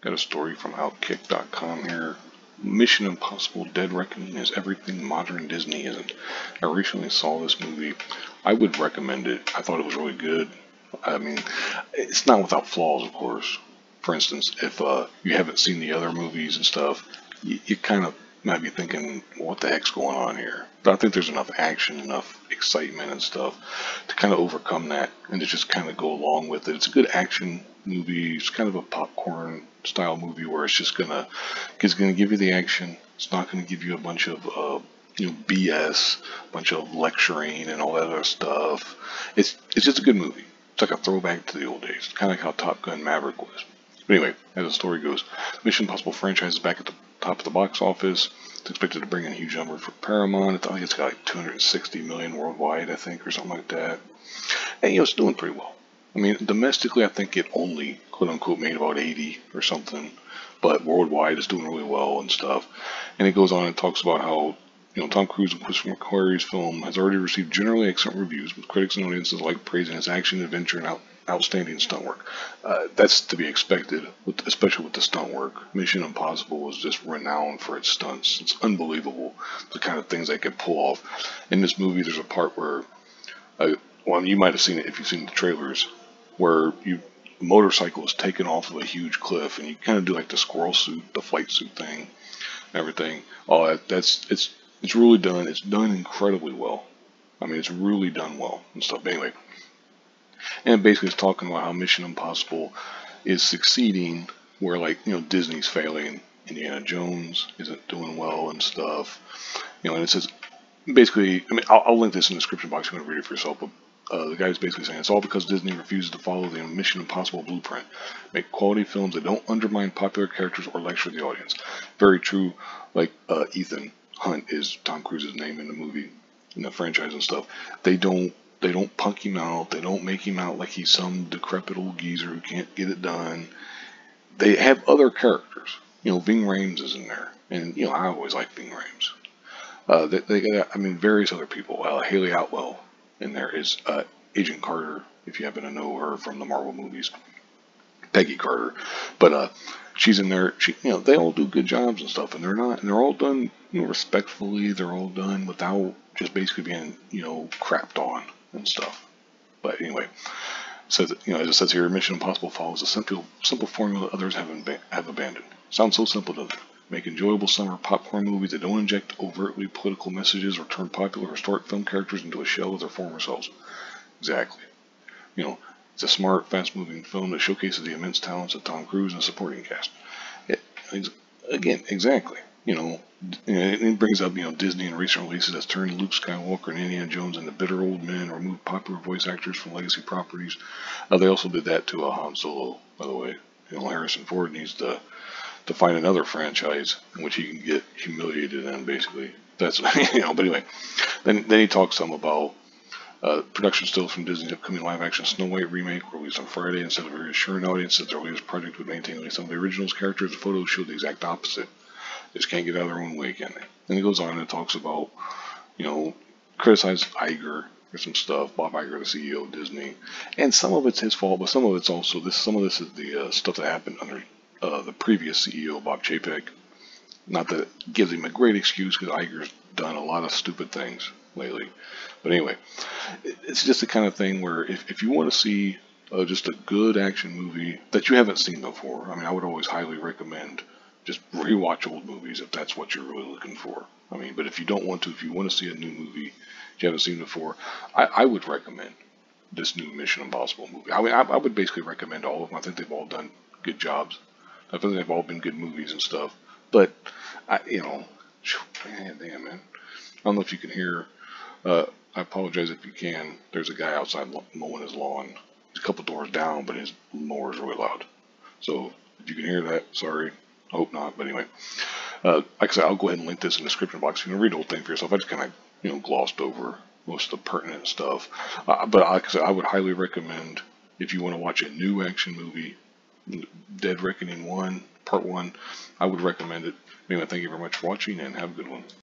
Got a story from Outkick.com here. Mission Impossible Dead Reckoning is everything modern Disney isn't. I recently saw this movie. I would recommend it. I thought it was really good. I mean, it's not without flaws, of course. For instance, if you haven't seen the other movies and stuff, you kind of might be thinking, what the heck's going on here? But I think there's enough action, enough excitement and stuff to kind of overcome that and to just kind of go along with it. It's a good action movie. It's kind of a popcorn style movie where it's gonna give you the action. It's not gonna give you a bunch of BS, a bunch of lecturing and all that other stuff. It's just a good movie. It's like a throwback to the old days, kind of like how Top Gun Maverick was. But anyway, as the story goes, Mission Impossible franchise is back at the top of the box office. It's expected to bring in a huge number for Paramount. I think it's got like 260 million worldwide, I think, or something like that. And it's doing pretty well. I mean, domestically, I think it only, quote unquote, made about 80 or something, but worldwide it's doing really well and stuff. And it goes on and talks about how Tom Cruise and Christopher McQuarrie's film has already received generally excellent reviews, with critics and audiences alike praising its action, adventure, and outstanding stunt work. That's to be expected, especially with the stunt work. Mission Impossible was just renowned for its stunts. It's unbelievable, the kind of things they could pull off. In this movie, there's a part where, you might have seen it if you've seen the trailers, where a motorcycle is taken off of a huge cliff, and you kind of do like the squirrel suit, the flight suit thing, and everything. It's really done. It's done incredibly well. I mean, it's really done well and stuff. But anyway, and basically it's talking about how Mission Impossible is succeeding where Disney's failing. Indiana Jones isn't doing well and stuff. And it says basically, I mean, I'll link this in the description box if you want to read it for yourself, but the guy's basically saying it's all because Disney refuses to follow the Mission Impossible blueprint. Make quality films that don't undermine popular characters or lecture the audience. Very true. Ethan Hunt is Tom Cruise's name in the movie, in the franchise and stuff. They don't punk him out. They don't make him out like he's some decrepit old geezer who can't get it done. They have other characters. Ving Rhames is in there, and I always like Ving Rhames. They got, various other people. Haley Atwell in there is Agent Carter, if you happen to know her from the Marvel movies. Peggy Carter, but she's in there. They all do good jobs and stuff, and they're all done respectfully. They're all done without just basically being crapped on and stuff. But anyway, says as it says here, Mission Impossible follows a simple formula others have abandoned. Sounds so simple, doesn't it? Make enjoyable summer popcorn movies that don't inject overtly political messages or turn popular historic film characters into a shell of their former selves. Exactly. It's a smart, fast-moving film that showcases the immense talents of Tom Cruise and the supporting cast. Again, exactly. It brings up, Disney and recent releases that's turned Luke Skywalker and Indiana Jones into bitter old men, or removed popular voice actors from legacy properties. They also did that to Han Solo, by the way. Harrison Ford needs to find another franchise in which he can get humiliated in, basically. That's, but anyway. Then he talks some about production stills from Disney's upcoming live-action Snow White remake were released on Friday. Instead of reassuring audiences that their latest project would maintain at least some of the original's characters, the photos showed the exact opposite. They just can't get out of their own way, can they? Then he goes on and talks about, criticize Iger or some stuff. Bob Iger, the CEO of Disney, and some of it's his fault, but some of it's also some of this is the stuff that happened under the previous CEO, Bob Chapek. Not that it gives him a great excuse, because Iger's done a lot of stupid things lately. But anyway, it's just the kind of thing where if you want to see just a good action movie that you haven't seen before, I would always highly recommend just rewatch old movies if that's what you're really looking for. But if you don't want to, if you want to see a new movie that you haven't seen before, I would recommend this new Mission Impossible movie. I would basically recommend all of them. I think they've all done good jobs. I think they've all been good movies and stuff. But, damn, man. I don't know if you can hear. I apologize if you can. There's a guy outside mowing his lawn. He's a couple doors down, but his mower is really loud. So if you can hear that, sorry. I hope not. But anyway, like I said, I'll go ahead and link this in the description box. You can read the whole thing for yourself. I just kind of glossed over most of the pertinent stuff. But like I said, I would highly recommend, if you want to watch a new action movie, Dead Reckoning 1, Part 1, I would recommend it. Anyway, thank you very much for watching, and have a good one.